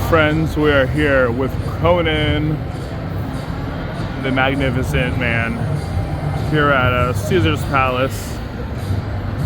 Friends, we are here with Conan, the Magnificent Man, here at Caesar's Palace.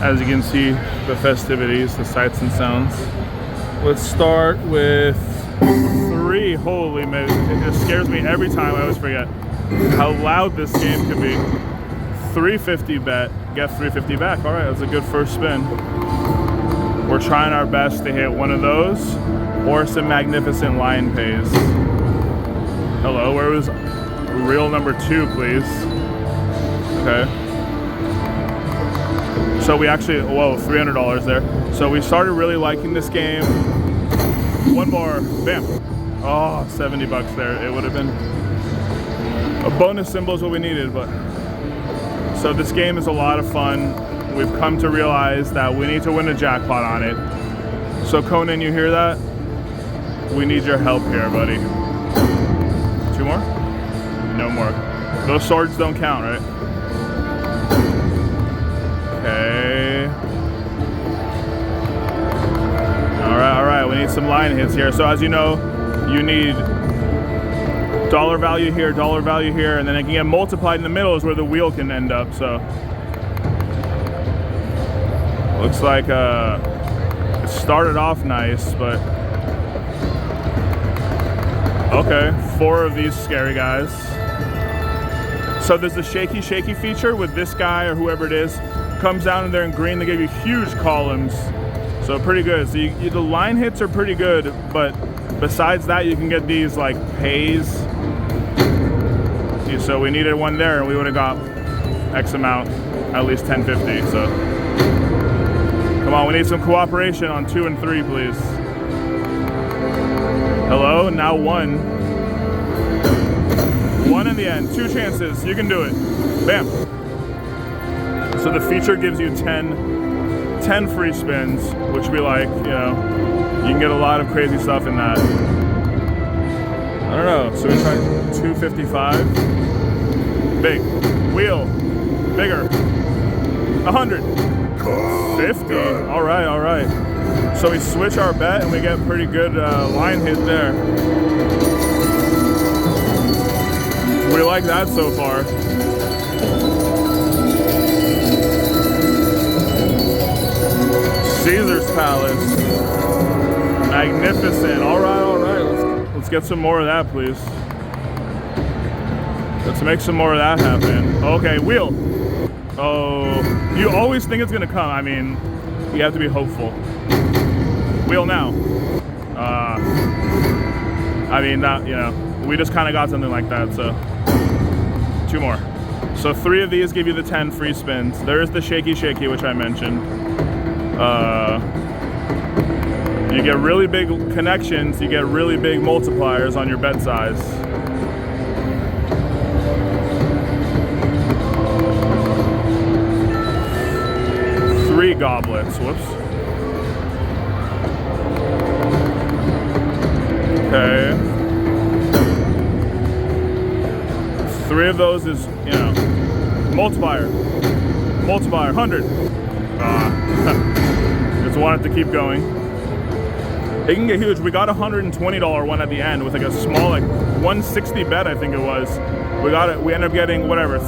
As you can see, the festivities, the sights and sounds. Let's start with 3. Holy man, it just scares me every time. I always forget how loud this game can be. 350 bet, get 350 back. All right, that's a good first spin. We're trying our best to hit one of those or some magnificent lion pays. Hello, where was reel number 2, please? Okay. So we actually, whoa, $300 there. So we started really liking this game. One more, bam. Oh, 70 bucks there. It would have been a bonus symbol is what we needed, but. So this game is a lot of fun. We've come to realize that we need to win a jackpot on it. So Conan, you hear that? We need your help here, buddy. 2 more? No more. Those swords don't count, right? Okay. All right, we need some line hits here. So as you know, you need dollar value here, and then it can get multiplied in the middle is where the wheel can end up, so. Looks like it started off nice, but. Okay, 4 of these scary guys. So there's the shaky feature with this guy or whoever it is. Comes down and they're in green, they give you huge columns. So pretty good. So the line hits are pretty good, but besides that, you can get these like pays. So we needed one there and we would have got X amount, at least 1050, so. Come on, we need some cooperation on 2 and 3, please. Hello, now 1. 1 in the end, 2 chances, you can do it. Bam. So the feature gives you 10 free spins, which we like, you know. You can get a lot of crazy stuff in that. I don't know, so we try 255. Big, wheel, bigger, 100, 50, all right. So we switch our bet and we get pretty good line hit there. We like that so far. Caesar's Palace, magnificent, all right, let's get some more of that, please. Let's make some more of that happen. Okay, wheel. Oh, you always think it's gonna come. I mean, you have to be hopeful. Wheel now. I mean, that, you know, we just kind of got something like that, so. 2 more. So 3 of these give you the 10 free spins. There's the shaky, which I mentioned. You get really big connections, you get really big multipliers on your bet size. Three goblets, whoops. Okay. 3 of those is, you know, multiplier, 100. Just wanted to keep going. It can get huge. We got a $120 one at the end with like a small, like 160 bet, I think it was. We ended up getting whatever,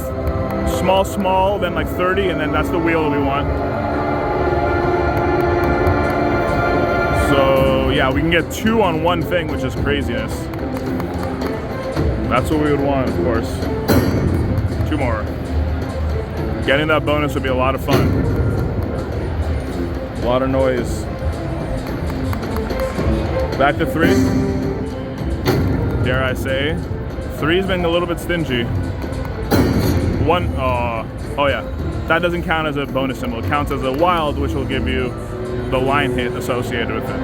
small, then like 30, and then that's the wheel that we want. So yeah, we can get 2 on one thing, which is craziness. That's what we would want, of course. 2 more. Getting that bonus would be a lot of fun. A lot of noise. Back to 3. Dare I say. 3's been a little bit stingy. 1, oh yeah. That doesn't count as a bonus symbol. It counts as a wild, which will give you the line hit associated with it.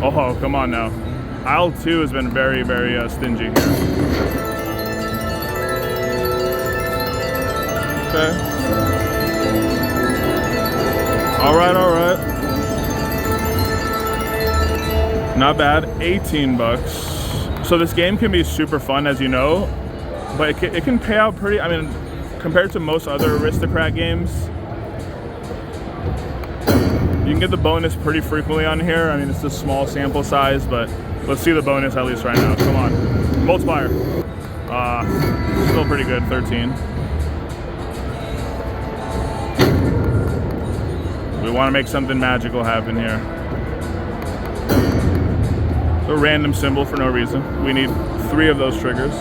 Oh, come on now. Aisle 2 has been very, very stingy here. Okay. All right. Not bad, 18 bucks. So this game can be super fun, as you know, but it can pay out pretty, I mean, compared to most other Aristocrat games, can get the bonus pretty frequently on here. I mean, it's a small sample size, but let's see the bonus at least right now. Come on. Multiplier. Still pretty good, 13. We want to make something magical happen here. So a random symbol for no reason. We need 3 of those triggers.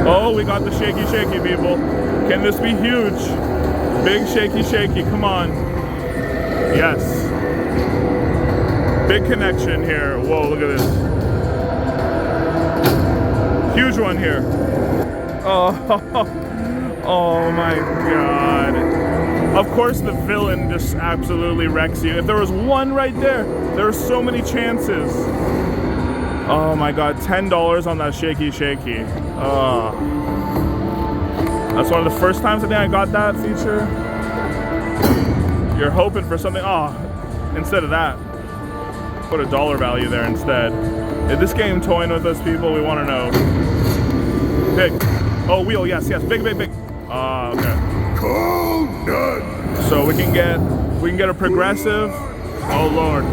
Oh, we got the shaky, shaky, people. Can this be huge? Big shaky, shaky, come on. Yes. Big connection here. Whoa, look at this. Huge one here. Oh my God. Of course the villain just absolutely wrecks you. If there was one right there, there are so many chances. Oh my God, $10 on that shaky, shaky. That's one of the first times I think I got that feature. You're hoping for something. Instead of that, put a dollar value there instead. Is this game toying with us, people? We want to know. Big. Oh, wheel. Yes, yes. Big, big, big. Okay. So we can get a progressive. Oh Lord.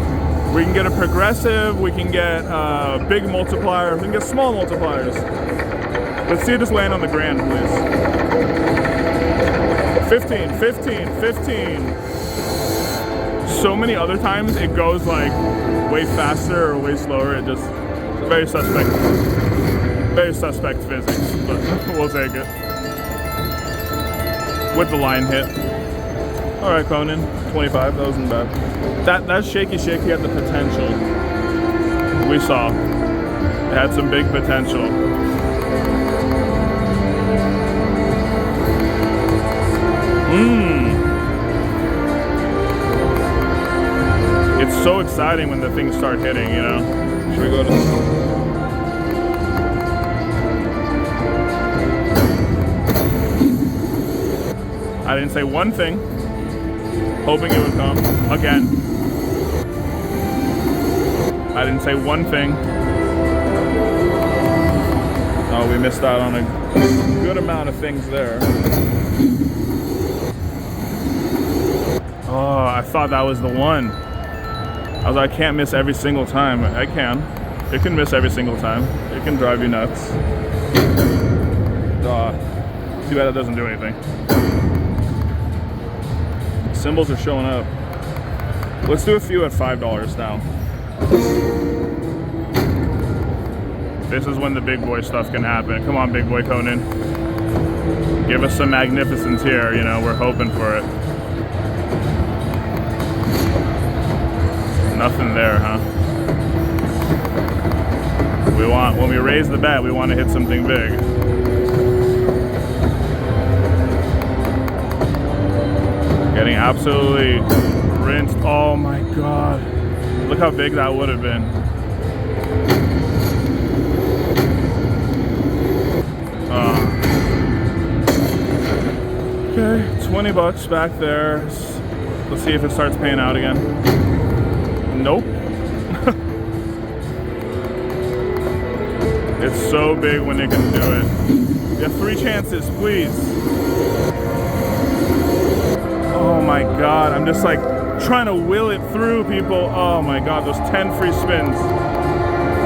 We can get a progressive. We can get big multiplier. We can get small multipliers. Let's see it just land on the grand, please. 15, 15, 15. So many other times it goes like way faster or way slower. It just very suspect physics, but we'll take it. With the line hit. All right, Conan, 25. That wasn't bad. That shaky shaky had the potential. We saw it had some big potential. It's so exciting when the things start hitting, you know. Should we go to? I didn't say one thing, hoping it would come again. I didn't say one thing. Oh, we missed out on a good amount of things there. Oh, I thought that was the one. I was like, I can't miss every single time. I can. It can miss every single time. It can drive you nuts. Too bad it doesn't do anything. Symbols are showing up. Let's do a few at $5 now. This is when the big boy stuff can happen. Come on, big boy Conan. Give us some magnificence here, you know, we're hoping for it. Nothing there, huh? When we raise the bet, we want to hit something big. Getting absolutely rinsed. Oh my God. Look how big that would have been. Okay, 20 bucks back there. Let's see if it starts paying out again. Nope. It's so big when it can do it. You have 3 chances, please. Oh my God, I'm just like trying to will it through, people. Oh my God, those 10 free spins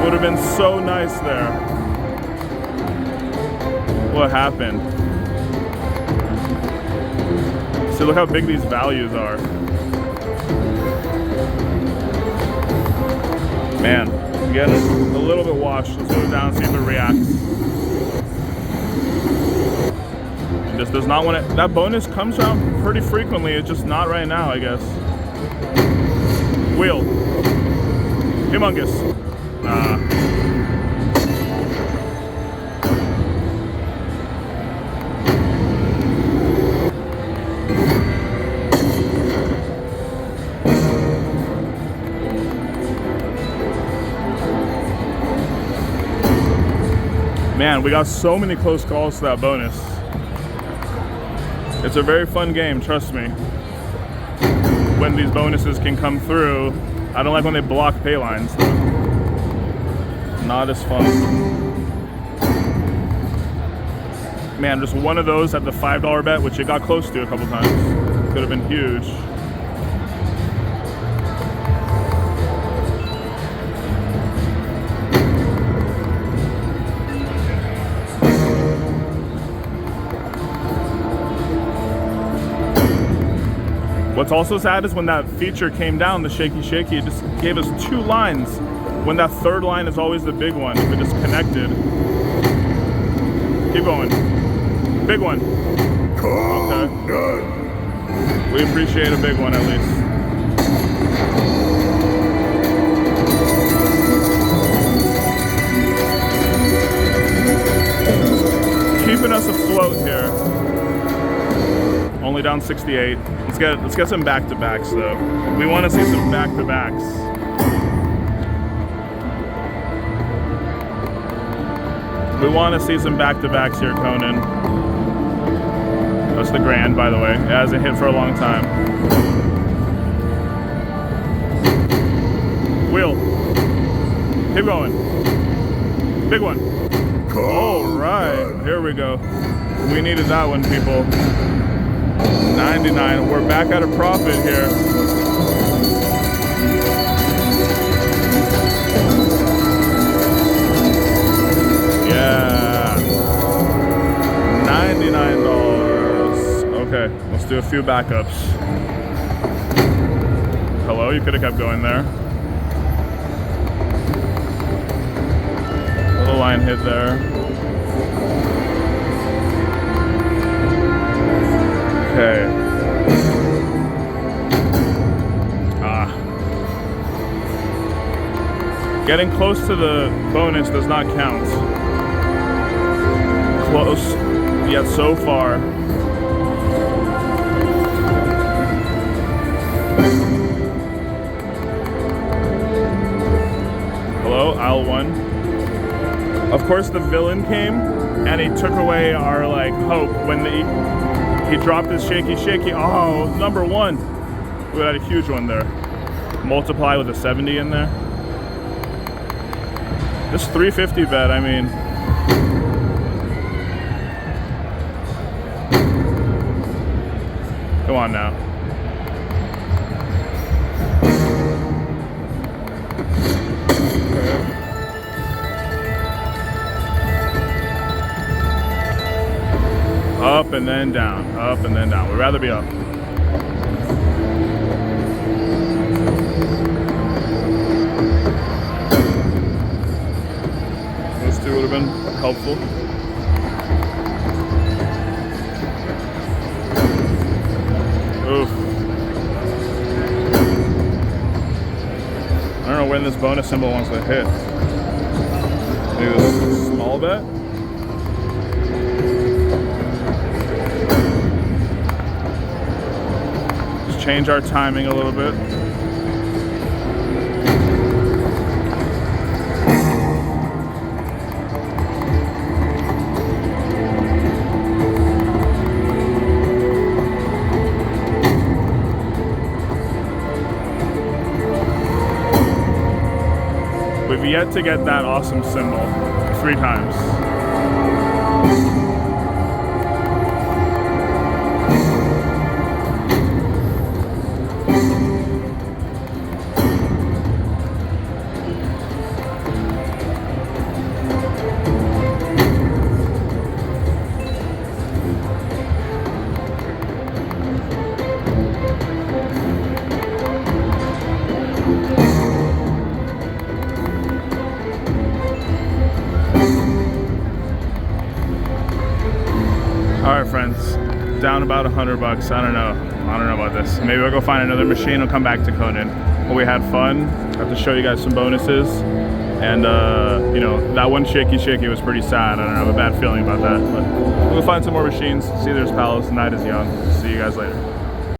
would have been so nice there. What happened? See, look how big these values are. Man, I'm getting a little bit washed. Let's move down and see if it reacts. It just does not want it. That bonus comes out pretty frequently. It's just not right now, I guess. Wheel. Humongous. Man, we got so many close calls to that bonus. It's a very fun game, trust me. When these bonuses can come through, I don't like when they block pay lines. Not as fun. Man, just one of those at the $5 bet, which it got close to a couple times. could have been huge. What's also sad is when that feature came down, the shaky shaky, it just gave us 2 lines. When that third line is always the big one, if it is connected. Keep going. Big one. Okay. We appreciate a big one at least. Keeping us afloat here. Only down 68. Let's get some back-to-backs though. We want to see some back-to-backs. We want to see some back-to-backs here, Conan. That's the Grand, by the way. It hasn't hit for a long time. Wheel. Keep going. Big one. All right, here we go. We needed that one, people. 99. We're back at a profit here. Yeah. $99. Okay, let's do a few backups. Hello, you could have kept going there. Little line hit there. Okay. Getting close to the bonus does not count. Close, yet so far. Hello, aisle 1. Of course, the villain came and he took away our hope when he dropped his shaky shaky. Oh, number 1. We had a huge one there. Multiply with a 70 in there. This 350 bet, I mean. Come on now. Up and then down, up and then down. We'd rather be up. Those 2 would have been helpful. Oof. I don't know when this bonus symbol wants to hit. Maybe this small bet? Change our timing a little bit. We've yet to get that awesome symbol 3 times. All right, friends, down about $100. I don't know about this. Maybe I'll go find another machine. I'll come back to Conan. But we had fun. I have to show you guys some bonuses. And you know, that one shaky shaky was pretty sad. I don't know, I have a bad feeling about that. But we'll find some more machines. Caesar's Palace, night is young. See you guys later.